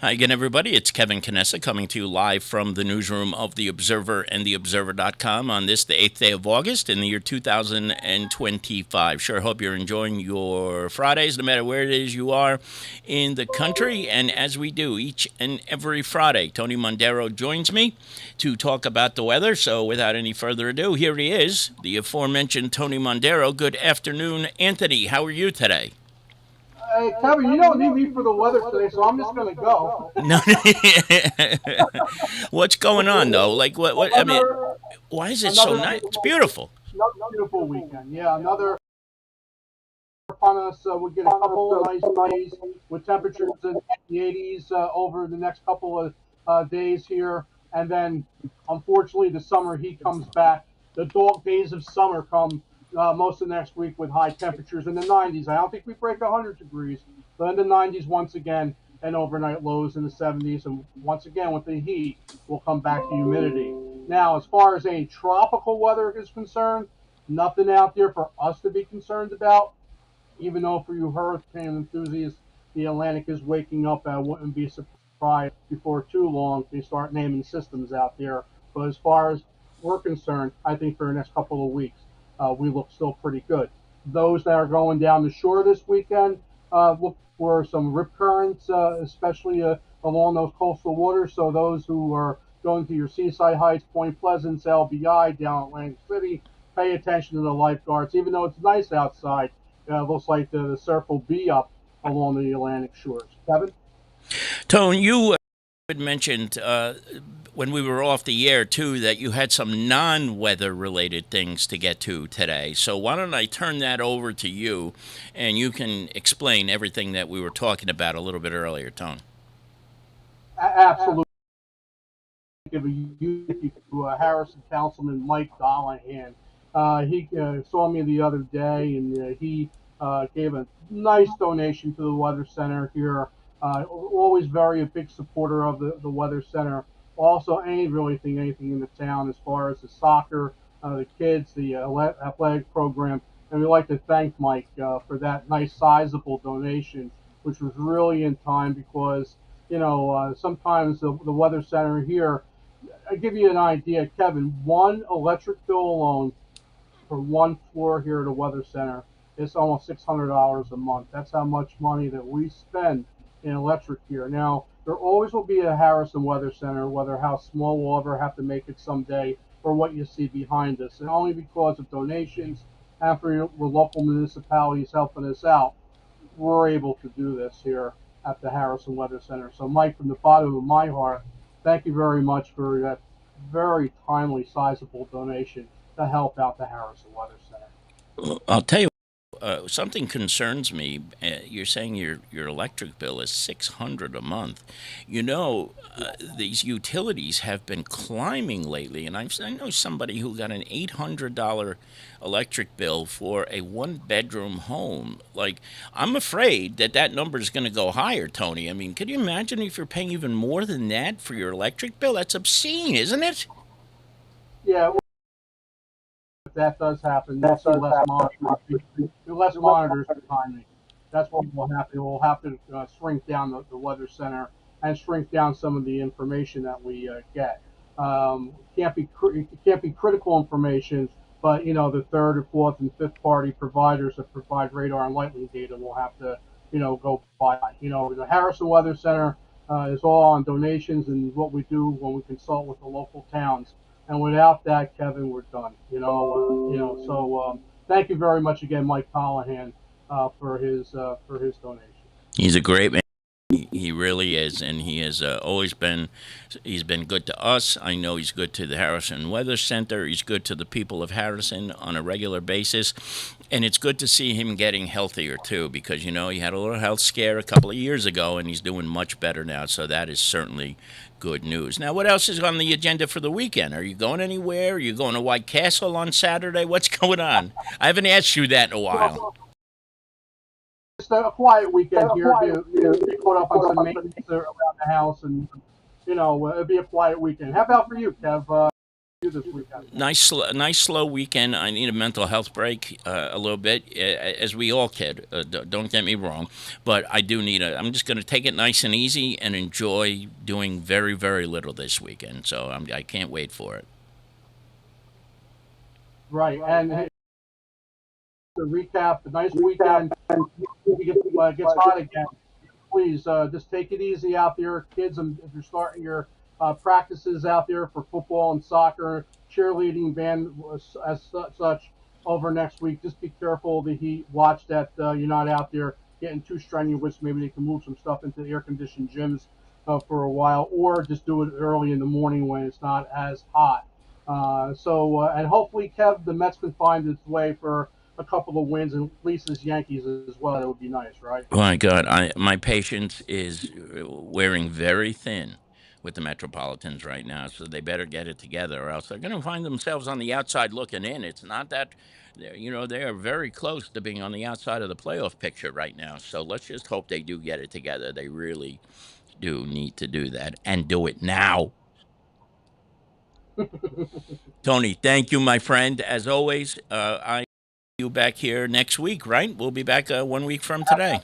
Hi again, everybody. It's Kevin Canessa coming to you live from the newsroom of The Observer and TheObserver.com on this, the 8th day of August in the year 2025. Sure hope you're enjoying your Fridays, no matter where it is you are in the country. And as we do each and every Friday, Tony Mondaro joins me to talk about the weather. So without any further ado, here he is, the aforementioned Tony Mondaro. Good afternoon, Anthony. How are you today? Hey, Kevin, you don't need me for the weather today, so I'm just going to go. No, what's going on though? Like what? I mean, Another, why is it so another nice? It's beautiful. beautiful weekend. Yeah, another upon us. We get a couple of nice days with temperatures in the 80s over the next couple of days here. And then, unfortunately, the summer heat comes back. The dog days of summer come most of next week with high temperatures in the 90s. I don't think we break 100 degrees, but in the 90s once again, and overnight lows in the 70s. And once again, with the heat, we'll come back to humidity. Now, as far as any tropical weather is concerned, nothing out there for us to be concerned about, even though for you hurricane enthusiasts, the Atlantic is waking up. I wouldn't be surprised before too long they start naming systems out there. But as far as we're concerned, I think for the next couple of weeks, we look still pretty good. Those that are going down the shore this weekend, look for some rip currents, especially along those coastal waters. So those who are going to your Seaside Heights, Point Pleasant, LBI, down Atlantic City, pay attention to the lifeguards. Even though it's nice outside, looks like the surf will be up along the Atlantic shores. Kevin? Tone, you had mentioned when we were off the air too that you had some non-weather related things to get to today. So why don't I turn that over to you, and you can explain everything that we were talking about a little bit earlier, Tone. Absolutely. Give a unity to Harrison Councilman Mike Dollahan. He saw me the other day, and he gave a nice donation to the Weather Center here. Always very a big supporter of the Weather Center. Also, anything in the town as far as the soccer, the kids, the athletic program. And we'd like to thank Mike for that nice sizable donation, which was really in time because sometimes the Weather Center here, I give you an idea, Kevin. One electric bill alone for one floor here at the Weather Center is almost $600 a month. That's how much money that we spend in electric here. Now, there always will be a Harrison Weather Center, whether how small we'll ever have to make it someday, or what you see behind us, and only because of donations and for the local municipalities helping us out, we're able to do this here at the Harrison Weather Center. So, Mike, from the bottom of my heart, thank you very much for that very timely, sizable donation to help out the Harrison Weather Center. I'll tell you, something concerns me. You're saying your electric bill is 600 a month. These utilities have been climbing lately, and I know somebody who got an $800 electric bill for a one-bedroom home. Like, I'm afraid that number is going to go higher, Tony. I mean, could you imagine if you're paying even more than that for your electric bill? That's obscene, isn't it? Yeah, if that does happen, you'll see less monitors. Less monitors behind me. That's what will happen. We'll have to shrink down the weather center and shrink down some of the information that we get. It can't be critical information, but the third or fourth and fifth party providers that provide radar and lightning data will have to go by. The Harrison Weather Center is all on donations and what we do when we consult with the local towns. And without that, Kevin, we're done. So thank you very much again, Mike Callahan, for his donation. He's a great man. He really is, and he has always been. He's been good to us. I know he's good to the Harrison Weather Center. He's good to the people of Harrison on a regular basis, and it's good to see him getting healthier too. Because he had a little health scare a couple of years ago, and he's doing much better now. So that is certainly good news. Now, what else is on the agenda for the weekend? Are you going anywhere? Are you going to White Castle on Saturday? What's going on? I haven't asked you that in a while. Just a quiet weekend here. Be caught up on some maintenance around the house, and it'll be a quiet weekend. How about for you, Kev? You this weekend. Nice slow weekend. I need a mental health break a little bit, as we all kid. Don't get me wrong, but I do need a. I'm just going to take it nice and easy and enjoy doing very little this weekend. So I can't wait for it. Right, and hey, to recap, the nice weekend. It gets hot again. Please just take it easy out there, kids. And if you're starting your practices out there for football and soccer, cheerleading, band as such over next week, just be careful of the heat. Watch that you're not out there getting too strenuous. Maybe they can move some stuff into the air-conditioned gyms for a while, or just do it early in the morning when it's not as hot. And hopefully, Kev, the Mets can find its way for a couple of wins, and at least as Yankees as well. That would be nice, right? Oh my God, my patience is wearing very thin with the Metropolitans right now, so they better get it together, or else they're going to find themselves on the outside looking in. It's not that, they are very close to being on the outside of the playoff picture right now. So let's just hope they do get it together. They really do need to do that and do it now. Tony, thank you, my friend. As always, I see you back here next week, right? We'll be back 1 week from today.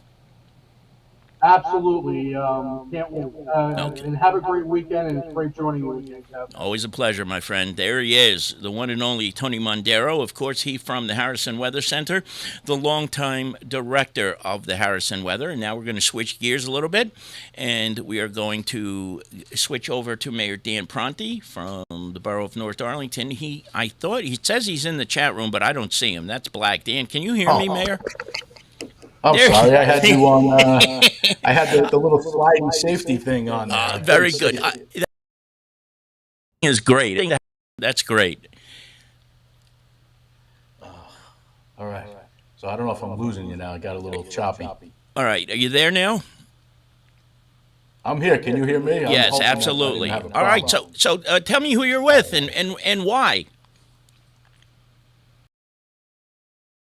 Absolutely. Can't wait. Okay. And have a great weekend, and it's great joining you again, Kev. Always a pleasure, my friend. There he is, the one and only Tony Mondaro. Of course, he from the Harrison Weather Center, the longtime director of the Harrison Weather. And now we're going to switch gears a little bit, and we are going to switch over to Mayor Dan Pronti from the Borough of North Arlington. I thought he says he's in the chat room, but I don't see him. That's black. Dan, can you hear me, Mayor? I'm There. sorry, I had you on. I had the little sliding safety thing on there. I Very couldn't good. see it. That is great. That's great. All right. So I don't know if I'm losing you now. I got a little choppy. All right, are you there now? I'm here. Can you hear me? I'm Yes, hoping I didn't absolutely. have a All right, problem. so tell me who you're with and why.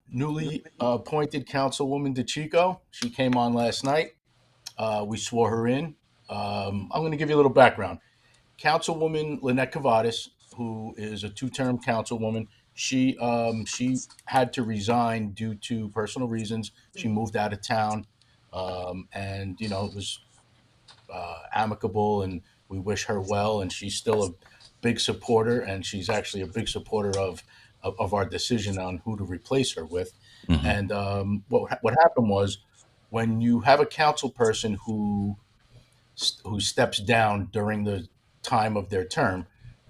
Newly appointed Councilwoman DeChico. She came on last night. We swore her in. I'm going to give you a little background. Councilwoman Lynette Cavadis, who is a two-term councilwoman, she had to resign due to personal reasons. She moved out of town, and it was amicable, and we wish her well. And she's still a big supporter, and she's actually a big supporter of our decision on who to replace her with. Mhm. And what happened was, when you have a council person who steps down during the time of their term,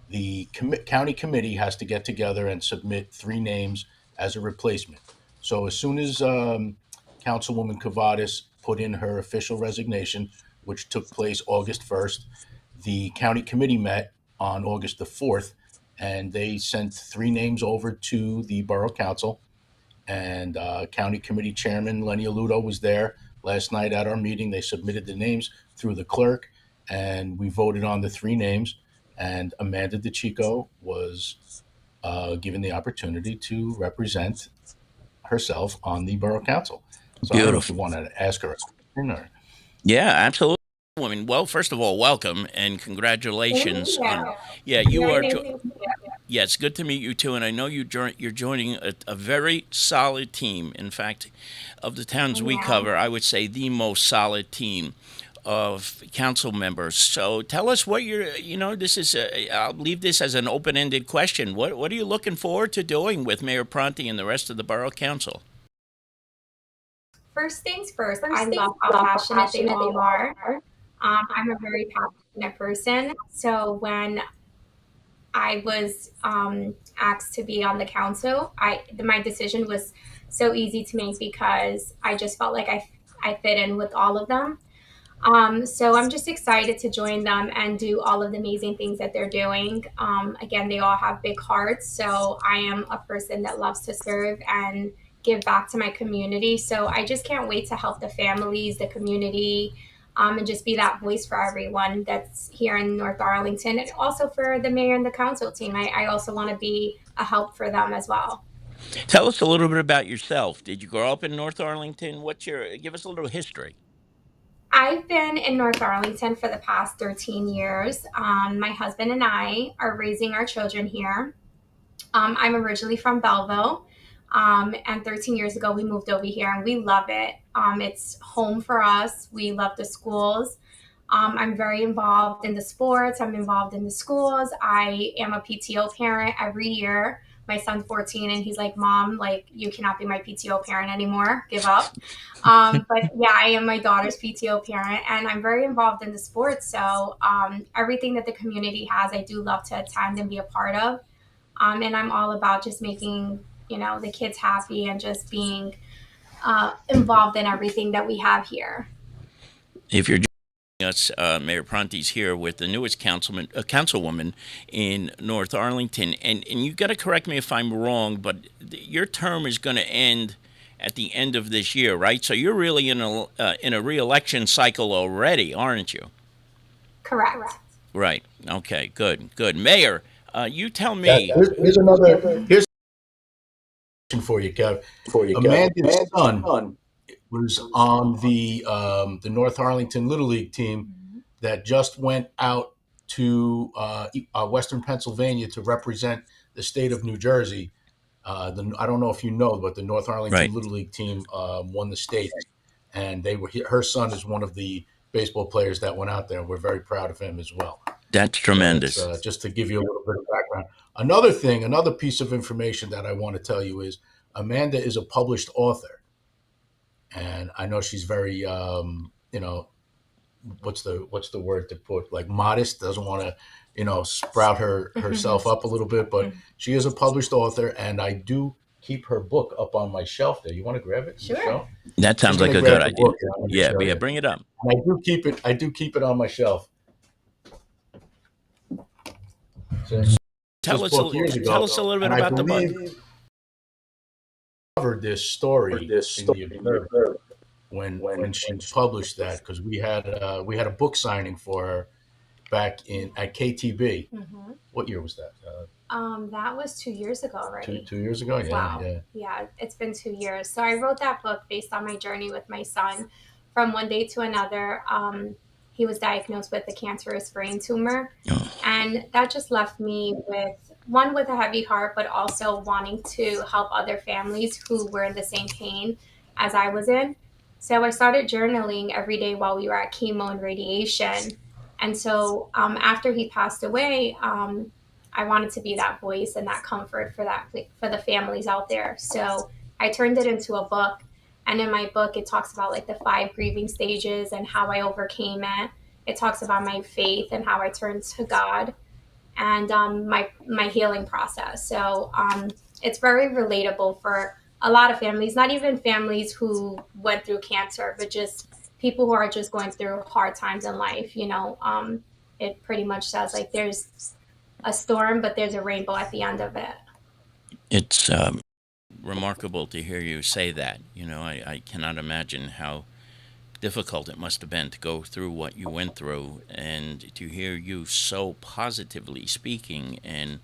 the county committee has to get together and submit three names as a replacement. So as soon as Councilwoman Cavadis put in her official resignation, which took place August 1st, the county committee met on August the 4th, and they sent three names over to the Borough Council. And County Committee Chairman Lenny Aludo was there last night at our meeting. They submitted the names through the clerk, and we voted on the three names. And Amanda DeChico was given the opportunity to represent herself on the Borough Council. So I don't know if you Beautiful. wanted to ask her a question or. Yeah, absolutely. I mean, well, first of all, welcome and congratulations on. Yeah, you are. Yeah, it's good to meet you too, and I know you're joining a very solid team. In fact, of the towns we cover, I would say the most solid team of council members. So tell us what this is. I'll leave this as an open-ended question. What are you looking forward to doing with Mayor Pronti and the rest of the Borough Council? First things first, I love how passionate they all are. I'm a very passionate person. So when I was asked to be on the council, my decision was so easy to make because I just felt like I fit in with all of them. So I'm just excited to join them and do all of the amazing things that they're doing. Again, they all have big hearts. So I am a person that loves to serve and give back to my community. So I just can't wait to help the families, the community, and just be that voice for everyone that's here in North Arlington, and also for the mayor and the council team. I also want to be a help for them as well. Tell us a little bit about yourself. Did you grow up in North Arlington? Give us a little history? I've been in North Arlington for the past 13 years. My husband and I are raising our children here. I'm originally from Belleville, and 13 years ago we moved over here, and we love it. It's home for us. We love the schools. I'm very involved in the sports. I'm involved in the schools. I am a PTO parent every year. My son's 14 and he's like, Mom, like, you cannot be my PTO parent anymore. Give up. But yeah, I am my daughter's PTO parent and I'm very involved in the sports. So everything that the community has, I do love to attend and be a part of. And I'm all about just making, the kids happy and just being involved in everything that we have here. If you're joining us, Mayor Pronti's here with the newest councilwoman in North Arlington, and you got to correct me if I'm wrong, but your term is going to end at the end of this year, right? So you're really in a re-election cycle already, aren't you? Correct. Right. Okay. Good. Mayor, you tell me. Here's a question for you, Kev. Amanda's son was on the North Arlington Little League team that just went out to Western Pennsylvania to represent the state of New Jersey. I don't know if you know, but the North Arlington Little League team won the state, and her son is one of the baseball players that went out there. We're very proud of him as well. That's tremendous. So just to give you a little bit of background. Another piece of information that I want to tell you is Amanda is a published author. And I know she's very, what's the word to put, like modest, doesn't want to, sprout herself up a little bit, but she is a published author and I do keep her book up on my shelf there. You want to grab it? Sure. That sounds like a good idea. Yeah, bring it up. And I do keep it on my shelf. So tell us a little bit about the book. Covered this story in the Observer when she published that, because we had a book signing for her back at KTB. Mm-hmm. What year was that? That was 2 years ago already. 2 years ago? Yeah, wow. Yeah, it's been 2 years. So I wrote that book based on my journey with my son from one day to another. He was diagnosed with a cancerous brain tumor. Oh. And that just left me with a heavy heart, but also wanting to help other families who were in the same pain as I was in. So I started journaling every day while we were at chemo and radiation. And so after he passed away, I wanted to be that voice and that comfort for the families out there. So I turned it into a book. And in my book, it talks about like the 5 grieving stages and how I overcame it. It talks about my faith and how I turned to God and my healing process. So it's very relatable for a lot of families, not even families who went through cancer, but just people who are just going through hard times in life. It pretty much says like there's a storm, but there's a rainbow at the end of it. It's remarkable to hear you say that. I cannot imagine how difficult it must have been to go through what you went through, and to hear you so positively speaking and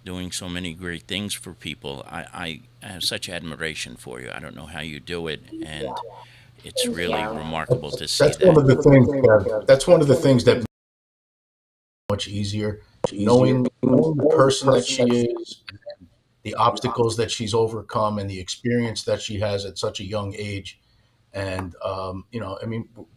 doing so many great things for people. I have such admiration for you. I don't know how you do it, and it's really remarkable to see that. That's one of the things that makes it much easier. Knowing the person that she is, and the obstacles that she's overcome, and the experience that she has at such a young age. And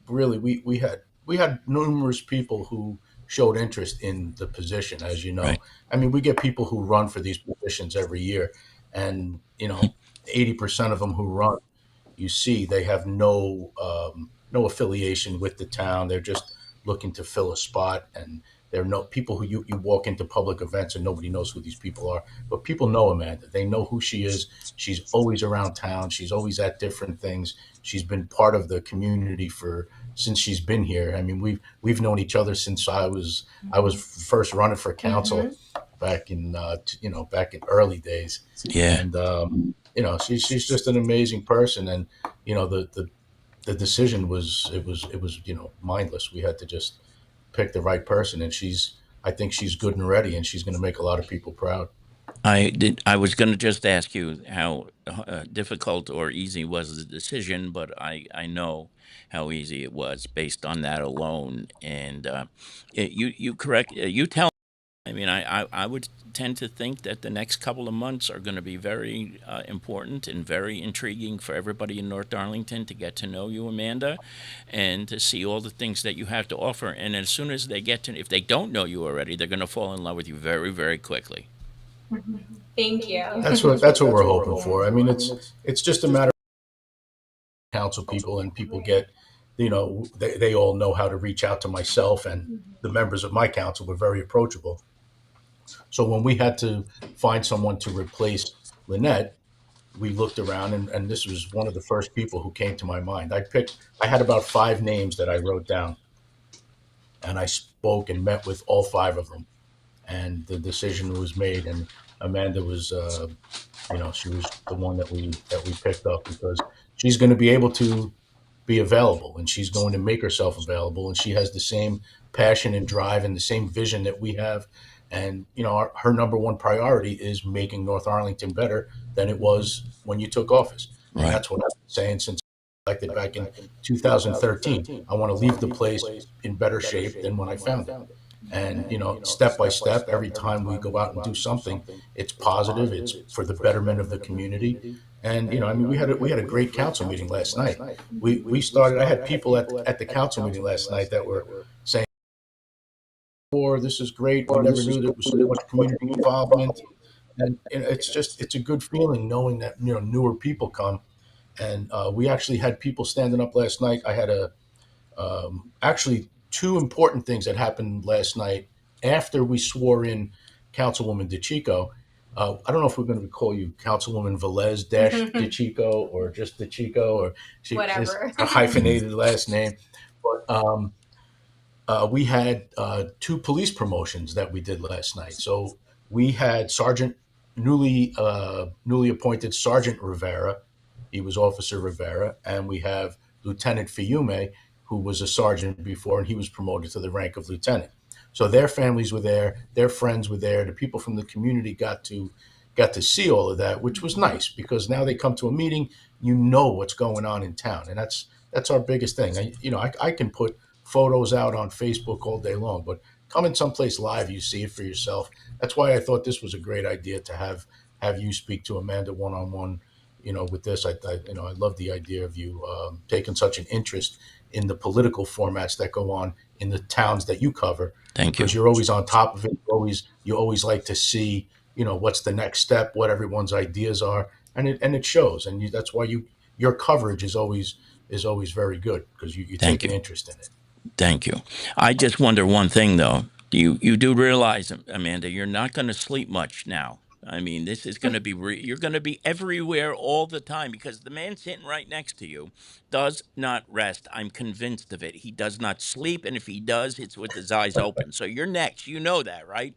really, we had numerous people who showed interest in the position, as you know. Right. I mean, we get people who run for these positions every year, and 80% of them who run, you see, they have no affiliation with the town. They're just looking to fill a spot, and there are no people who you walk into public events and nobody knows who these people are. But people know Amanda. They know who she is. She's always around town. She's always at different things. She's been part of the community since she's been here. I mean, we've known each other since I was first running for council back in early days. Yeah. And she's just an amazing person. And the decision was mindless. We had to just pick the right person, and I think she's good and ready, and she's going to make a lot of people proud. I was going to just ask you how difficult or easy was the decision, but I know how easy it was based on that alone. And you correct. You tell. I mean, I would tend to think that the next couple of months are going to be very important and very intriguing for everybody in North Arlington to get to know you, Amanda, and to see all the things that you have to offer. And as soon as they get to, if they don't know you already, they're going to fall in love with you very, very quickly. Thank you. That's what we're hoping for. I mean, it's just a matter of council people, and people get, they all know how to reach out to myself, and the members of my council were very approachable. So when we had to find someone to replace Lynette, we looked around, and this was one of the first people who came to my mind. I had about 5 names that I wrote down, and I spoke and met with all 5 of them, and the decision was made. And Amanda was, she was the one that we picked up, because she's going to be able to be available, and she's going to make herself available, and she has the same passion and drive and the same vision that we have. And her number one priority is making North Arlington better than it was when you took office. And Right. that's what I've been saying since elected back in 2013. I want to leave the place in better shape than when I found it. And step by step, every time we go out and do something, it's positive. It's for the betterment of the community. And I mean, we had a great council meeting last night. We started. I had people at the council meeting last night that were saying, "Oh, this is great. We never knew there was so much community involvement." And it's a good feeling knowing that newer people come. And we actually had people standing up last night. I had actually 2 important things that happened last night after we swore in Councilwoman DeChico. I don't know if we're going to call you Councilwoman Velez DeChico, or just DeChico, or just Whatever. a hyphenated last name. But we had 2 police promotions that we did last night. So we had newly appointed Sergeant Rivera. He was Officer Rivera, and we have Lieutenant Fiume, who was a sergeant before, and he was promoted to the rank of lieutenant. So their families were there, their friends were there, the people from the community got to see all of that, which was nice, because now they come to a meeting, what's going on in town, and that's our biggest thing. I can put photos out on Facebook all day long, but coming someplace live, you see it for yourself. That's why I thought this was a great idea to have you speak to Amanda one-on-one. With this, I love the idea of you taking such an interest in the political formats that go on in the towns that you cover. Thank you. Because you're always on top of it. You always like to see, what's the next step, what everyone's ideas are, and it shows. And that's why your coverage is always very good, because you take an interest in it. Thank you. I just wonder one thing, though. You do realize, Amanda, you're not going to sleep much now. I mean, this is going to be you're going to be everywhere all the time, because the man sitting right next to you does not rest. I'm convinced of it. He does not sleep, and if he does, it's with his eyes open. So you're next. You know that, right?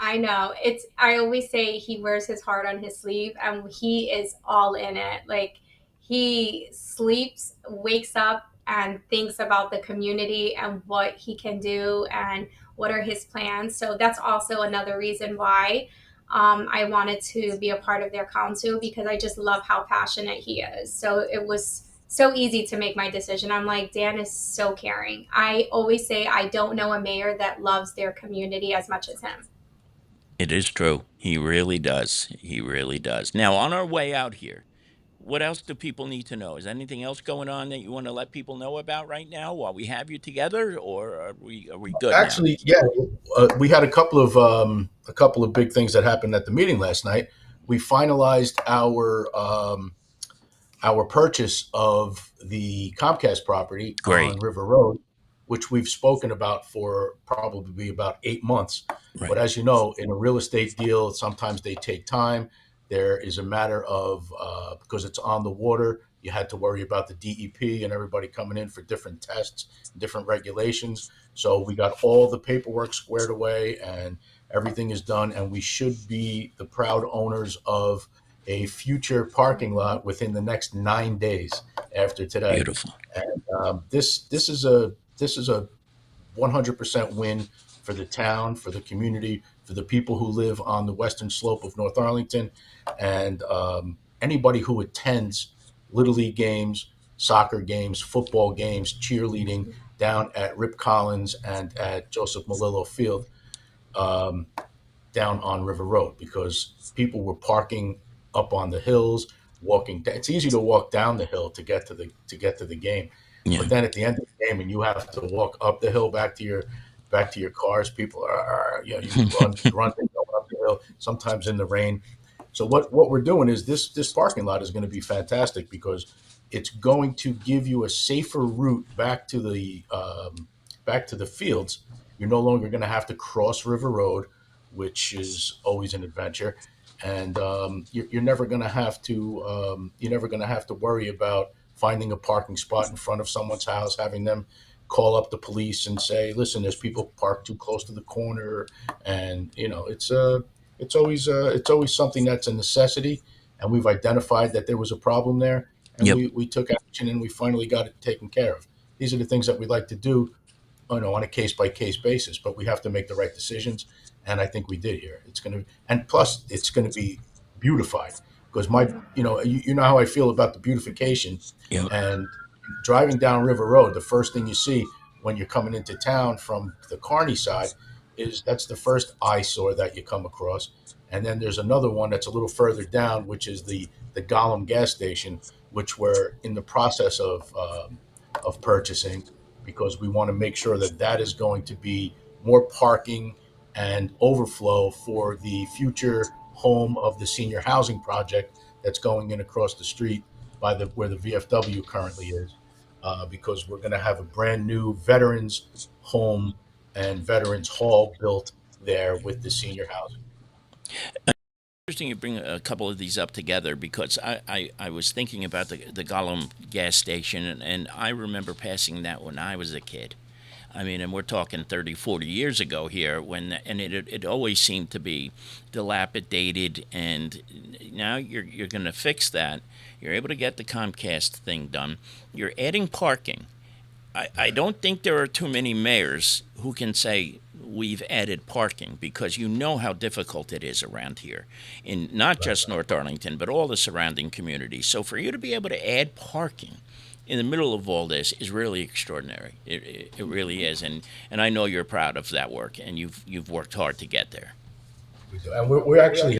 I know. I always say he wears his heart on his sleeve, and he is all in it. Like, he sleeps, wakes up, and thinks about the community and what he can do and what are his plans. So that's also another reason why I wanted to be a part of their council, because I just love how passionate he is. So it was so easy to make my decision. I'm like, Dan is so caring. I always say I don't know a mayor that loves their community as much as him. It is true. He really does. He really does. Now, on our way out here, what else do people need to know? Is anything else going on that you want to let people know about right now while we have you together, or are we good now? Actually, yeah, we had a couple of big things that happened at the meeting last night. We finalized our purchase of the Comcast property Great. on River Road, which we've spoken about for probably about 8 months. Right. But as you know, in a real estate deal, sometimes they take time. There is a matter of, because it's on the water, you had to worry about the DEP and everybody coming in for different tests, different regulations. So we got all the paperwork squared away, and everything is done. And we should be the proud owners of a future parking lot within the next 9 days after today. Beautiful. And this is a 100% win for the town, for the community, for the people who live on the western slope of North Arlington, and anybody who attends Little League games, soccer games, football games, cheerleading down at Rip Collins and at Joseph Malillo Field, um, down on River Road, because people were parking up on the hills, walking. It's easy to walk down the hill to get to the game, Yeah. but then at the end of the game, and you have to walk up the hill back to your cars. People are, you grunting going up the hill, sometimes in the rain. So what we're doing is this parking lot is going to be fantastic, because it's going to give you a safer route back to the fields. You're no longer going to have to cross River Road, which is always an adventure, and you're never going to have to worry about finding a parking spot in front of someone's house, having them call up the police and say, "Listen, there's people parked too close to the corner," and it's always something that's a necessity, and we've identified that there was a problem there, and Yep. we took action, and we finally got it taken care of. These are the things that we like to do, on a case by case basis, but we have to make the right decisions, and I think we did here. And plus it's going to be beautified, because you know how I feel about the beautification, Yep. and driving down River Road, the first thing you see when you're coming into town from the Kearney side is that's the first eyesore that you come across. And then there's another one that's a little further down, which is the Gollum gas station, which we're in the process of purchasing, because we want to make sure that that is going to be more parking and overflow for the future home of the senior housing project that's going in across the street by where the VFW currently is, because we're going to have a brand new veterans home and veterans hall built there with the senior housing. Interesting you bring a couple of these up together, because I was thinking about the Gollum gas station, and I remember passing that when I was a kid. I mean, and we're talking 30, 40 years ago here, and it always seemed to be dilapidated, and now you're going to fix that. You're able to get the Comcast thing done. You're adding parking. I don't think there are too many mayors who can say we've added parking, because you know how difficult it is around here, in not just North Arlington, but all the surrounding communities. So for you to be able to add parking in the middle of all this is really extraordinary. It really is, and I know you're proud of that work, and you've worked hard to get there. And we're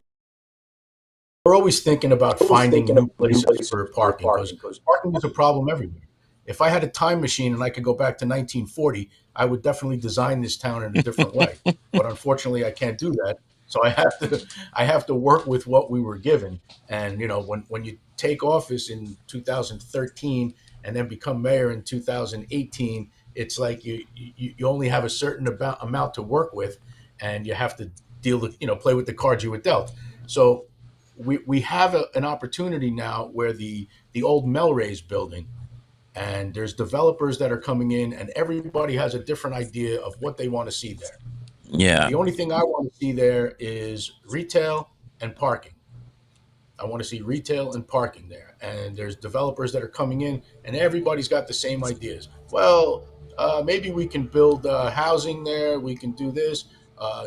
always thinking about finding new places for parking, because parking is a problem everywhere. If I had a time machine and I could go back to 1940, I would definitely design this town in a different way. But unfortunately, I can't do that. So I have to work with what we were given. And when you take office in 2013 and then become mayor in 2018, it's like you only have a certain amount to work with, and you have to play with the cards you were dealt. So we have an opportunity now where the old Melrose building, and there's developers that are coming in, and everybody has a different idea of what they want to see there. Yeah. The only thing I want to see there is retail and parking. I want to see retail and parking there. And there's developers that are coming in, and everybody's got the same ideas. Well, maybe we can build housing there. We can do this.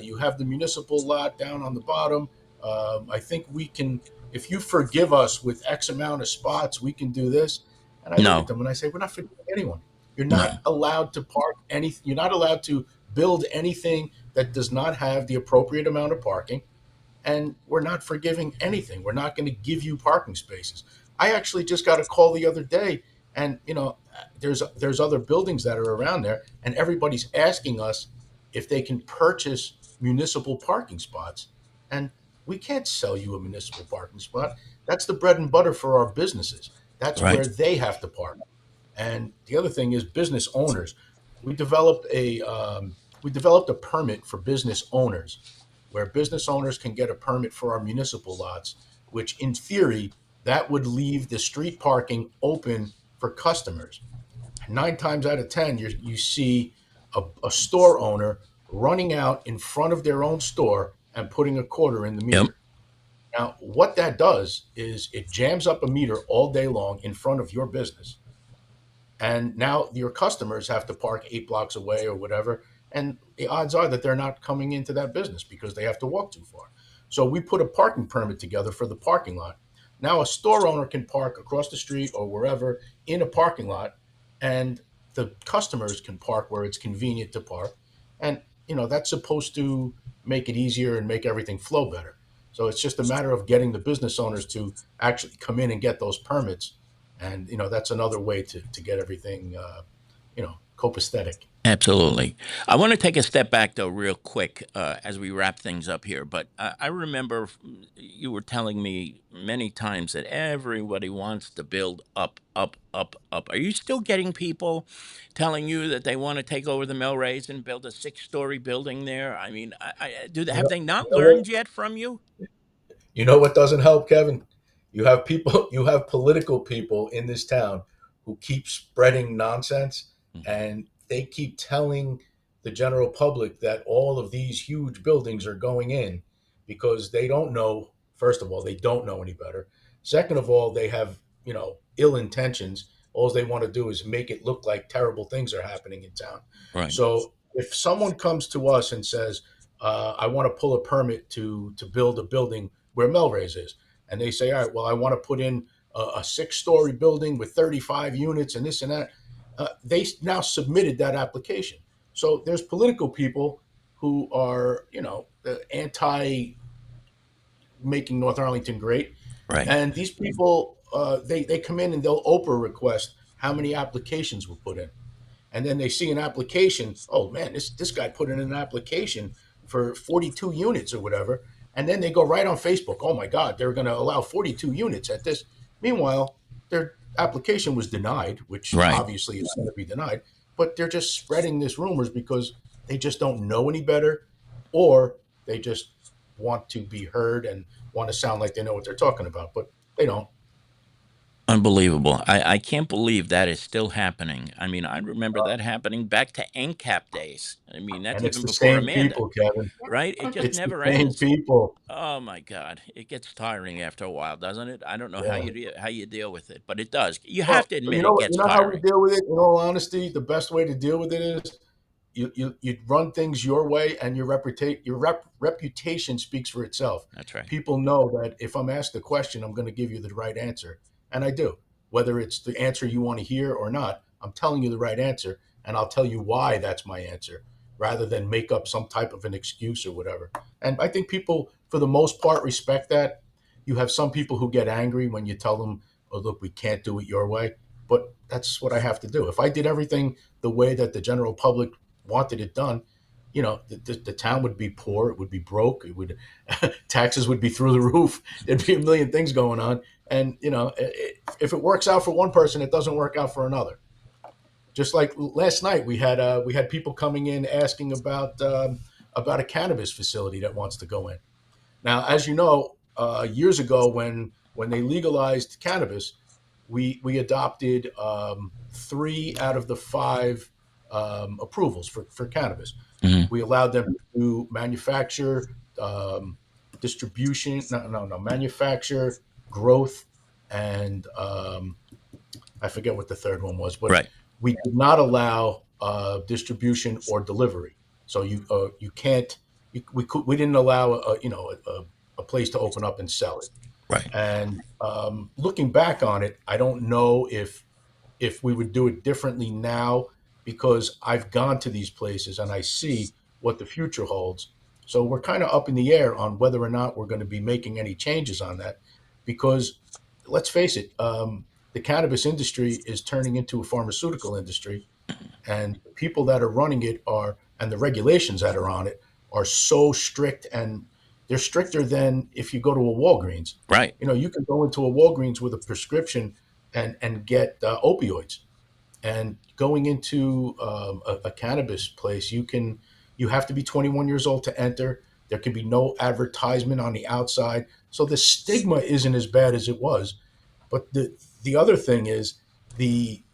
You have the municipal lot down on the bottom. I think we can, if you forgive us with X amount of spots, we can do this. And I look at them and I say, we're not forgiving anyone. You're not allowed to park anything. You're not allowed to build anything that does not have the appropriate amount of parking. And we're not forgiving anything. We're not going to give you parking spaces. I actually just got a call the other day, and there's other buildings that are around there, and everybody's asking us if they can purchase municipal parking spots. And we can't sell you a municipal parking spot. That's the bread and butter for our businesses. That's Right. where they have to park. And the other thing is business owners. We developed a permit for business owners, where business owners can get a permit for our municipal lots, which in theory, that would leave the street parking open for customers. 9 times out of 10, you see a store owner running out in front of their own store and putting a quarter in the meter. Yep. Now, what that does is it jams up a meter all day long in front of your business. And now your customers have to park 8 blocks away or whatever, and the odds are that they're not coming into that business because they have to walk too far. So we put a parking permit together for the parking lot. Now a store owner can park across the street or wherever in a parking lot, and the customers can park where it's convenient to park. And that's supposed to make it easier and make everything flow better. So it's just a matter of getting the business owners to actually come in and get those permits. And that's another way to get everything copacetic. Absolutely. I want to take a step back, though, real quick as we wrap things up here. But I remember you were telling me many times that everybody wants to build up, up, up, up. Are you still getting people telling you that they want to take over the Millrace and build a six-story building there? I mean, have they You not know what? learned yet from you? You know what doesn't help, Kevin? You have people, you have political people in this town who keep spreading nonsense, Mhm. and they keep telling the general public that all of these huge buildings are going in because they don't know. First of all, they don't know any better. Second of all, they have, ill intentions. All they want to do is make it look like terrible things are happening in town. Right, So if someone comes to us and says, I want to pull a permit to build a building where Melrose is. And they say, all right, well, I want to put in a six-story building with 35 units and this and that. They now submitted that application. So there's political people who are, anti making North Arlington great. right, And these people, they come in and they'll Oprah request how many applications were put in, and then they see an application. Oh man, this guy put in an application for 42 units or whatever, and then they go right on Facebook. Oh my God, they're going to allow 42 units at this. Meanwhile, their application was denied, which right. obviously is going to be denied. But they're just spreading this rumors because they just don't know any better, or they just want to be heard and want to sound like they know what they're talking about, but they don't. Unbelievable. I can't believe that is still happening. I mean, I remember that happening back to NCAP days. I mean, that's And it's even the before same Amanda, people, Kevin. right? It just It's the never same ends. people. Oh my God, it gets tiring after a while, doesn't it? I don't know how Yeah. how you deal with it, but it does. You have Well, to you admit it know, gets how we tiring. deal with it. In all honesty, the best way to deal with it is you run things your way, and reputation speaks for itself. That's right. People know that if I'm asked a question, I'm going to give you the right answer, and I do. Whether it's the answer you want to hear or not, I'm telling you the right answer, and I'll tell you why that's my answer, rather than make up some type of an excuse or whatever. And I think people, for the most part, respect that. You have some people who get angry when you tell them, "Oh, look, we can't do it your way," but that's what I have to do. If I did everything the way that the general public wanted it done, the town would be poor, it would be broke, it would taxes would be through the roof, there'd be a million things going on, and if it works out for one person, it doesn't work out for another. Just like last night, we had people coming in asking about a cannabis facility that wants to go in. Now, as you know, years ago when they legalized cannabis, we adopted 3 out of the 5 approvals for cannabis. Hmm. We allowed them to manufacture, distribution, no, manufacture, growth, and I forget what the third one was, but Right. we did not allow distribution or delivery. So you can't. We didn't allow a place to open up and sell it. Right. And looking back on it, I don't know if we would do it differently now, because I've gone to these places and I see what the future holds. So we're kind of up in the air on whether or not we're going to be making any changes on that, because let's face it, the cannabis industry is turning into a pharmaceutical industry, and the people that are running it and the regulations that are on it are so strict, and they're stricter than if you go to a Walgreens. Right. You can go into a Walgreens with a prescription and get opioids. And going into a cannabis place, you have to be 21 years old to enter. There can be no advertisement on the outside, so the stigma isn't as bad as it was. But the other thing is the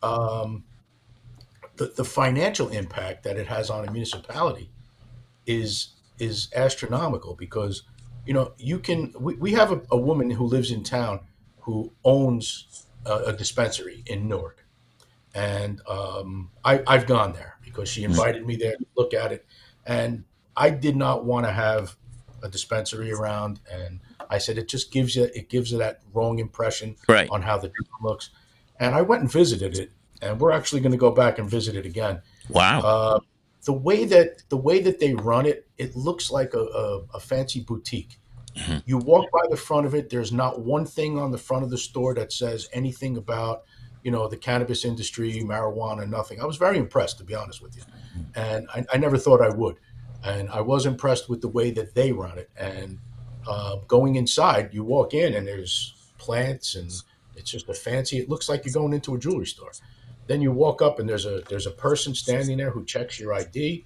financial impact that it has on a municipality is astronomical, because we have a woman who lives in town who owns a dispensary in Newark, and I've gone there because because she invited me there to look at it. And I did not want to have a dispensary around. And I said, it just gives you that wrong impression Right. on how the town looks. And I went and visited it, and we're actually going to go back and visit it again. Wow. The way that they run it, it looks like a fancy boutique. Mhm. You walk by the front of it. There's not one thing on the front of the store that says anything about, the cannabis industry, marijuana, nothing. I was very impressed, to be honest with you. And I never thought I would. And I was impressed with the way that they run it. And going inside, you walk in and there's plants, and it's just it looks like you're going into a jewelry store. Then you walk up and there's a person standing there who checks your ID.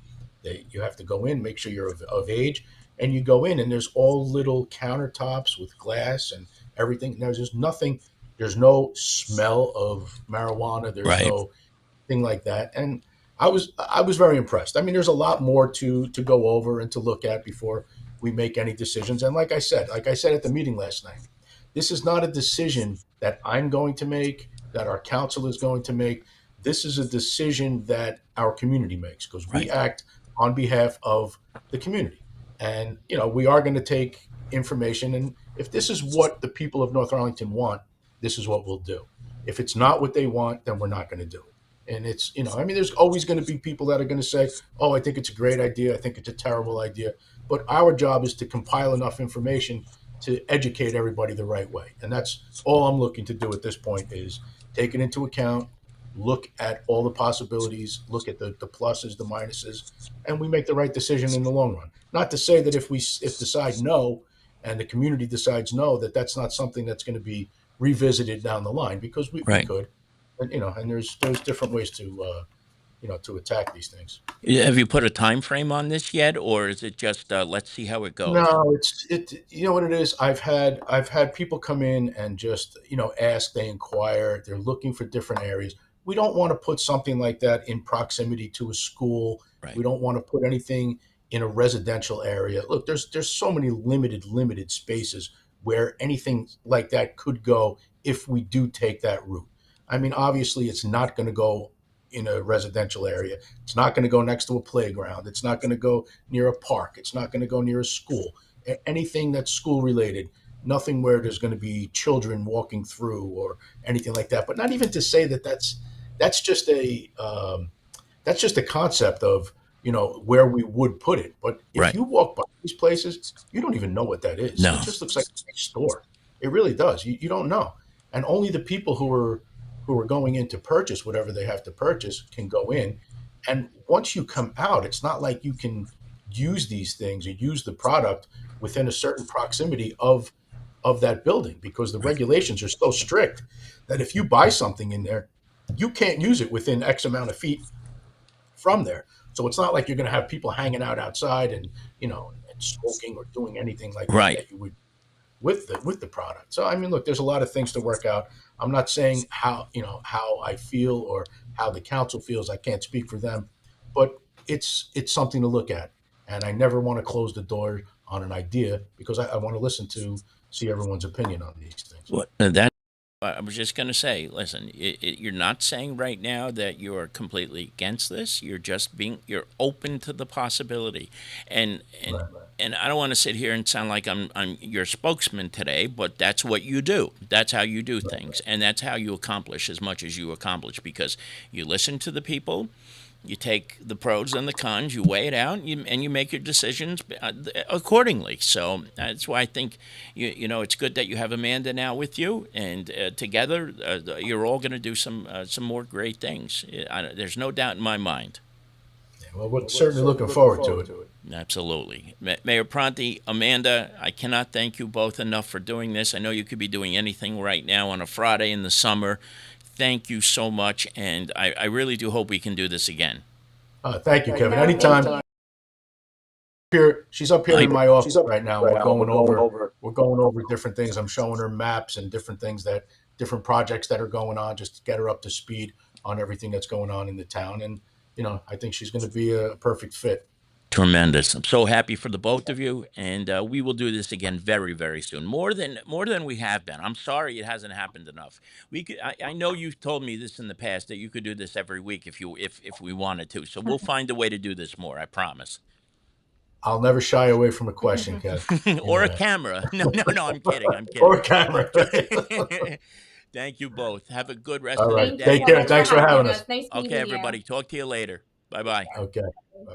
You have to go in, make sure you're of age, and you go in and there's all little countertops with glass and everything. There's just nothing. There's no smell of marijuana. There's Right. no thing like that. And I was very impressed. I mean, there's a lot more to go over and to look at before we make any decisions. And like I said at the meeting last night, this is not a decision that I'm going to make, that our council is going to make. This is a decision that our community makes, because we Right. act on behalf of the community. And, we are going to take information. And if this is what the people of North Arlington want, this is what we'll do. If it's not what they want, then we're not going to do it. And it's, there's always going to be people that are going to say, oh, I think it's a great idea. I think it's a terrible idea. But our job is to compile enough information to educate everybody the right way. And that's all I'm looking to do at this point, is take it into account, look at all the possibilities, look at the pluses, the minuses, and we make the right decision in the long run. Not to say that if decide no, and the community decides no, that's not something that's going to be revisited down the line, because we Right. could. And, and there's different ways to attack these things. Have you put a time frame on this yet, or is it just let's see how it goes? No, you know what it is? I've had people come in and just, ask, they inquire, they're looking for different areas. We don't want to put something like that in proximity to a school. Right. We don't want to put anything in a residential area. Look, there's so many limited spaces where anything like that could go if we do take that route. I mean, obviously it's not going to go in a residential area. It's not going to go next to a playground. It's not going to go near a park. It's not going to go near a school. Anything that's school related, nothing where there's going to be children walking through or anything like that. But not even to say that's just a concept of, where we would put it. But if Right. you walk by these places, you don't even know what that is. No. It just looks like a store. It really does. You don't know. And only the people who are going in to purchase whatever they have to purchase can go in. And once you come out, it's not like you can use these things or use the product within a certain proximity of that building, because the regulations are so strict that if you buy something in there, you can't use it within X amount of feet from there. So it's not like you're going to have people hanging out outside and, and smoking or doing anything like Right. that you would with the product. So I mean, look, there's a lot of things to work out. I'm not saying how I feel or how the council feels. I can't speak for them, but it's something to look at. And I never want to close the door on an idea, because I want to see everyone's opinion on these things. Well, that I was just going to say, listen, you're not saying right now that you're completely against this. You're just you're open to the possibility, and Right. and I don't want to sit here and sound like I'm your spokesman today, but that's what you do. That's how you do things, and that's how you accomplish as much as you accomplish, because you listen to the people. You take the pros and the cons, you weigh it out, and you make your decisions accordingly. So that's why I think it's good that you have Amanda now with you, and together you're all going to do some more great things. There's no doubt in my mind. Yeah, well, we're certainly looking forward to it. Absolutely. Mayor Pronti, Amanda, I cannot thank you both enough for doing this. I know you could be doing anything right now on a Friday in the summer. Thank you so much, and I really do hope we can do this again. Thank you, Kevin. Anytime. She's up here in my office right now. We're going over different things. I'm showing her maps and different projects that are going on, just to get her up to speed on everything that's going on in the town. And I think she's going to be a perfect fit. Tremendous. I'm so happy for the both of you, and we will do this again very, very soon. More than we have been. I'm sorry it hasn't happened enough. We could. I know you've told me this in the past that you could do this every week if we wanted to. So we'll find a way to do this more. I promise. I'll never shy away from a question, Kev. Or a camera. No, no, no. I'm kidding. I'm kidding. Or a camera. Thank you both. Have a good rest All of right. the day. Take care. Thanks for having us. Nice Okay, meeting you. everybody. Talk to you later. Bye bye. Okay. Bye-bye.